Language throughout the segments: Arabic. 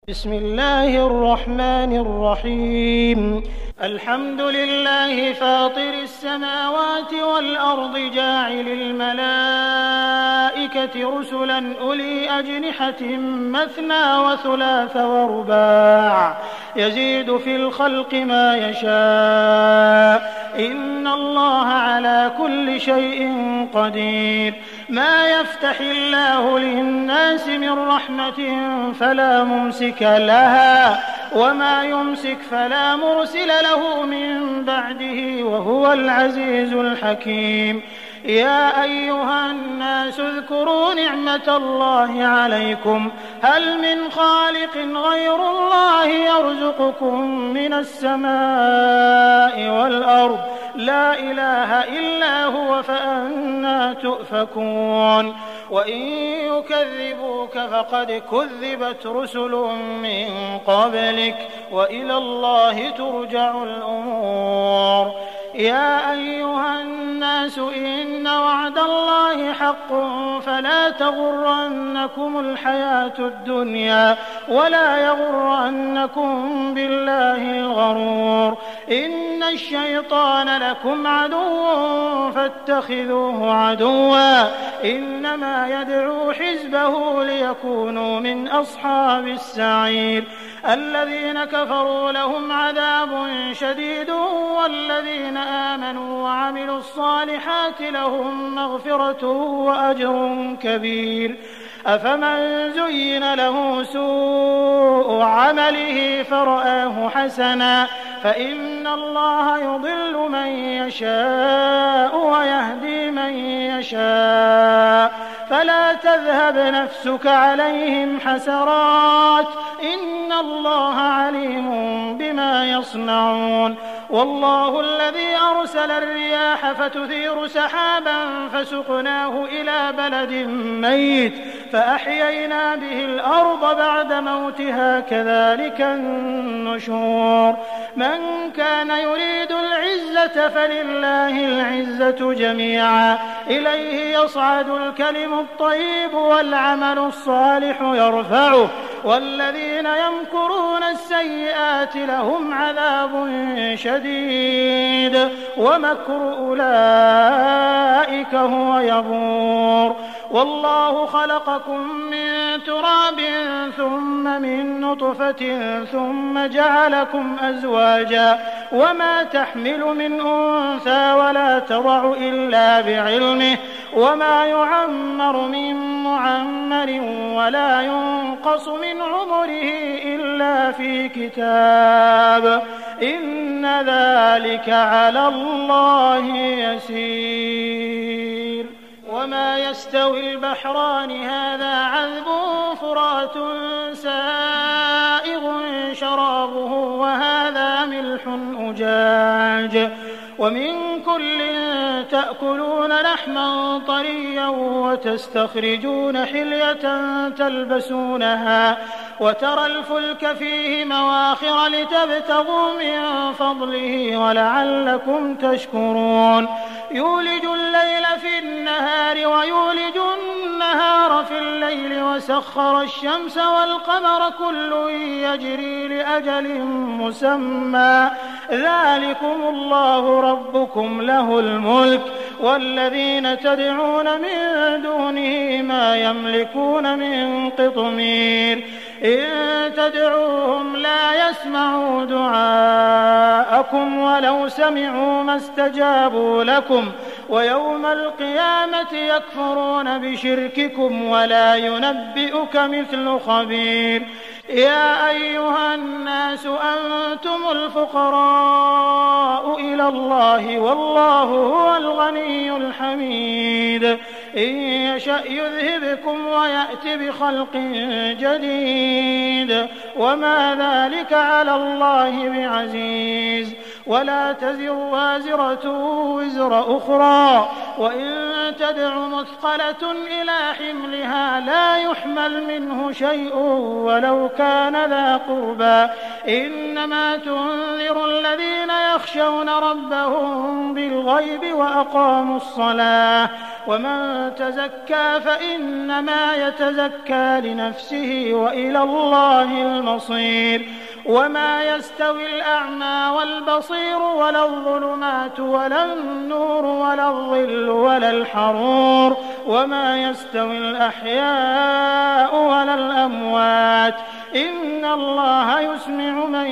بسم الله الرحمن الرحيم. الحمد لله فاطر السماوات والأرض جاعل الملائكة رسلا أولي أجنحة مثنى وثلاث ورباع يزيد في الخلق ما يشاء إن الله على كل شيء قدير. ما يفتح الله للناس من رحمة فلا ممسك لها وما يمسك فلا مرسل له من بعده وهو العزيز الحكيم. يا أيها الناس اذكروا نعمة الله عليكم هل من خالق غير الله يرزقكم من السماء والأرض لا إله إلا هو فأنى تؤفكون. وإن يكذبوك فقد كذبت رسل من قبلك وإلى الله ترجع الأمور. يا أيها الناس إن وعد الله حق فلا تغرنكم الحياة الدنيا ولا يغرنكم بالله الغرور. إن الشيطان لكم عدو فاتخذوه عدوا إنما يدعو حزبه ليكونوا من أصحاب السعير. الذين كفروا لهم عذاب شديد والذين آمنوا وعملوا الصالحات لهم مغفرة وأجر كبير. أفمن زين له سوء عمله فرآه حسنا فإن الله يضل من يشاء ويهدي من يشاء فلا تذهب نفسك عليهم حسرات إن الله عليم بما يصنعون. والله الذي أرسل الرياح فتثير سحابا فسقناه إلى بلد ميت فأحيينا به الأرض بعد موتها كذلك النشور. من كان يريد العزة فلله العزة جميعا إليه يصعد الكلم الطيب والعمل الصالح يرفعه والذين يمكرون السيئات لهم عذاب شديد ومكر أولئك هو يبور. والله خلقكم من تراب ثم من نطفة ثم جعلكم أزواجا وما تحمل من أنثى ولا تضع إلا بعلمه وما يعمر من معمر ولا ينقص من عمره إلا في كتاب إن ذلك على الله يسير. وما يستوي البحران هذا عذب فرات سائغ شرابه وهذا ملح أجاج ومن كل تأكلون لحما طريا وتستخرجون حلية تلبسونها وترى الفلك فيه مواخر لتبتغوا من فضله ولعلكم تشكرون. يولج الليل في النهار ويولج النهار في الليل وسخر الشمس والقمر كل يجري لأجل مسمى ذلكم الله ربكم له الملك والذين تدعون من دونه ما يملكون من قطمير. إن تدعوهم لا يسمعوا دعاءكم ولو سمعوا ما استجابوا لكم ويوم القيامة يكفرون بشرككم ولا ينبئك مثل خبير. يا أيها الناس أنتم الفقراء إلى الله والله هو الغني الحميد. إن يشأ يذهبكم ويأت بخلق جديد وما ذلك على الله بعزيز. ولا تزر وازرة وزر أخرى وإن تدع مثقلة إلى حملها لا يحمل منه شيء ولو كان ذا قربى إنما تنذر الذين يخشون ربهم بالغيب وأقاموا الصلاة ومن تزكى فإنما يتزكى لنفسه وإلى الله المصير وما يستوي الأعمى والبصير ولا الظلمات ولا النور ولا الظل ولا الحرور وما يستوي الأحياء ولا الأموات إن الله يسمع من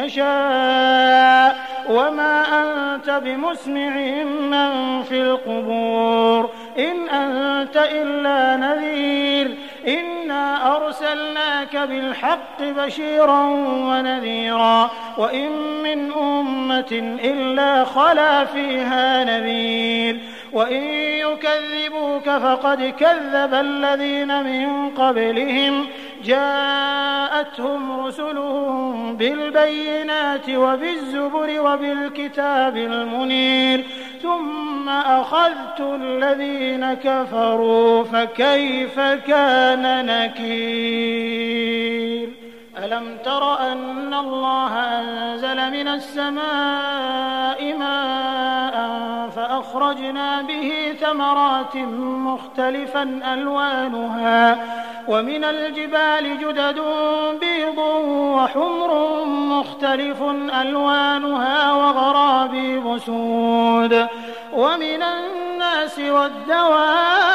يشاء وما أنت بمسمع من في القبور إن أنت إلا نذير إنا أرسلناك بالحق بشيرا ونذيرا وإن من أمة إلا خلا فيها نذير وإن يكذبوك فقد كذب الذين من قبلهم جاءتهم رسلهم بالبينات وبالزبر وبالكتاب المنير ثم أخذت الذين كفروا فكيف كان نكير ألم تر أن الله أنزل من السماء ماء فأخرجنا به ثمرات مختلفا ألوانها ومن الجبال جدد بيض وحمر مختلف ألوانها وغرابيب سود ومن الناس والدواب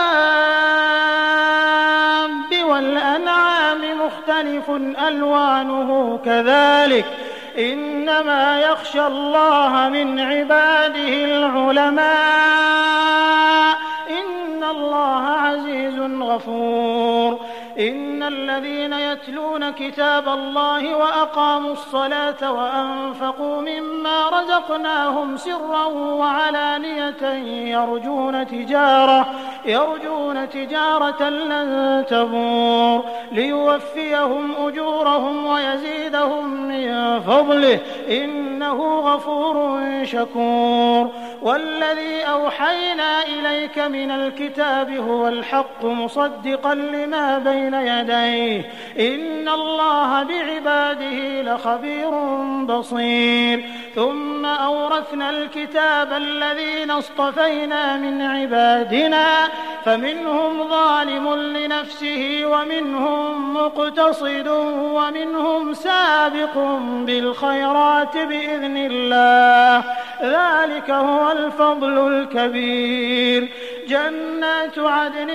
والأنعام مختلف ألوانه كذلك إنما يخشى الله من عباده العلماء إن الله عزيز غفور إن الذين يتلون كتاب الله وأقاموا الصلاة وأنفقوا مما رزقناهم سرا وعلانية يرجون تجارة لن تبور ليوفيهم أجورهم ويزيدهم من فضله إنه غفور شكور والذي أوحينا إليك من الكتاب هو الحق مصدقا لما بين يديه إن الله بعباده لخبير بصير ثم أورثنا الكتاب الذين اصطفينا من عبادنا فمنهم ظالم لنفسه ومنهم مقتصد ومنهم سابق بالخيرات بإذن الله ذلك هو الفضل الكبير جنات عدن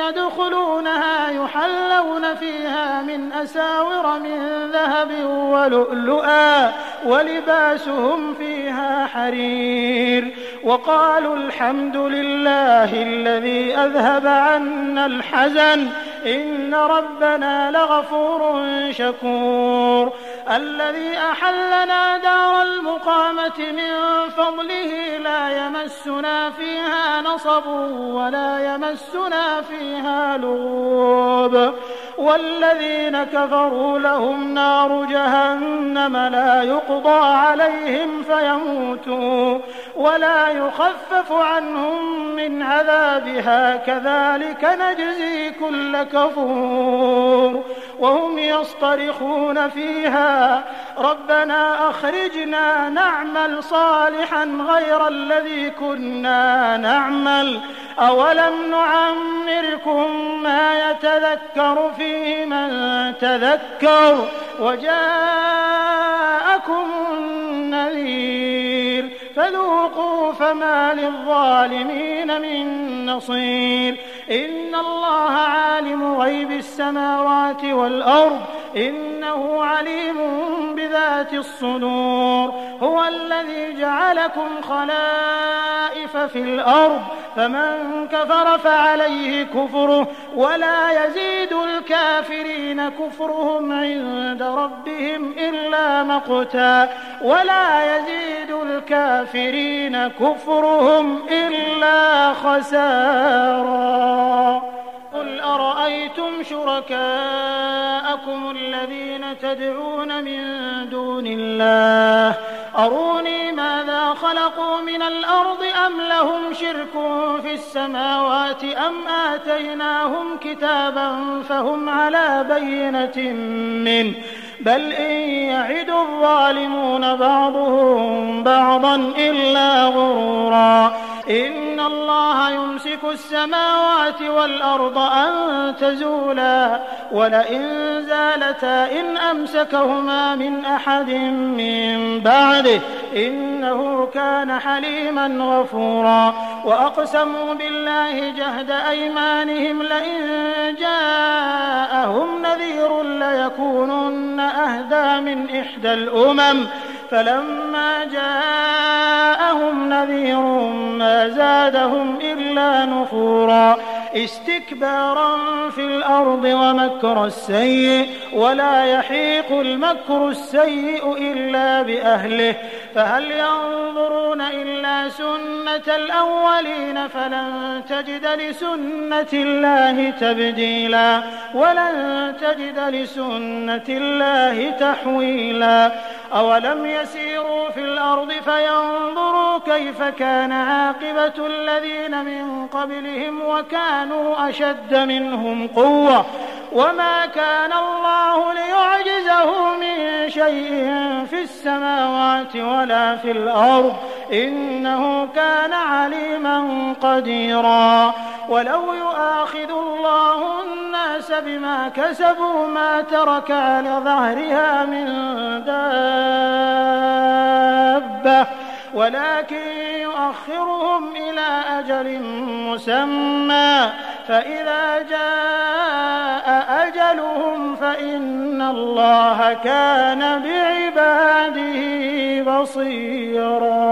يدخلونها يحلون فيها من أساور من ذهب ولؤلؤا ولباسهم فيها حرير وقالوا الحمد لله الذي أذهب عنا الحزن إن ربنا لغفور شكور الذي أحلنا دار المقامة من فضله لا يمسنا فيها نصب ولا يمسنا فيها لغوب والذين كفروا لهم نار جهنم لا يقضى عليهم فيموتوا ولا يخفف عنهم من عذابها كذلك نجزي كل كفور وهم يصطرخون فيها ربنا أخرجنا نعمل صالحا غير الذي كنا نعمل أولم نعمركم ما يتذكر فيه من تذكر وجاءكم النذير فذوقوا فما للظالمين من نصير إن الله عالم غيب السماوات والأرض إنه عليم بذات الصدور هو الذي جعلكم خلائف في الأرض فمن كفر فعليه كفره ولا يزيد الكافرين كفرهم عند ربهم إلا مقتا ولا يزيد الكافرين كفرهم إلا خسارا قل أرأيتم شركاءكم الذين تدعون من دون الله أروني ماذا خلقوا من الأرض أم لهم شرك في السماوات أم آتيناهم كتابا فهم على بينة منه بل إن يعد الظالمون بعضهم بعضا إلا غرورا إن الله يمسك السماوات والأرض أن تزولا ولئن زالتا إن أمسكهما من أحد من بعده إنه كان حليما غفورا وأقسموا بالله جهد أيمانهم لئن جاءهم نذير ليكونن أهدى من إحدى الأمم فلما جاءهم نذير ما زادهم إلا نفورا استكبارا في الأرض ومكر السيء ولا يحيق المكر السيء إلا بأهله فهل ينظرون إلا سنة الأولين فلن تجد لسنة الله تبديلا ولن تجد لسنة الله تحويلا أولم يسيروا في الأرض فينظروا كيف كان عاقبة الذين من قبلهم وكانوا أشد منهم قوة وما كان الله ليعجزه من شيء في السماوات ولا في الأرض إنه كان عليما قديرا ولو يؤاخذ الله الناس بما كسبوا ما ترك على ظهرها من دابة ولكن يؤخرهم إلى أجل مسمى فإذا جاء أجلهم فإن الله كان بعباده بصيرا.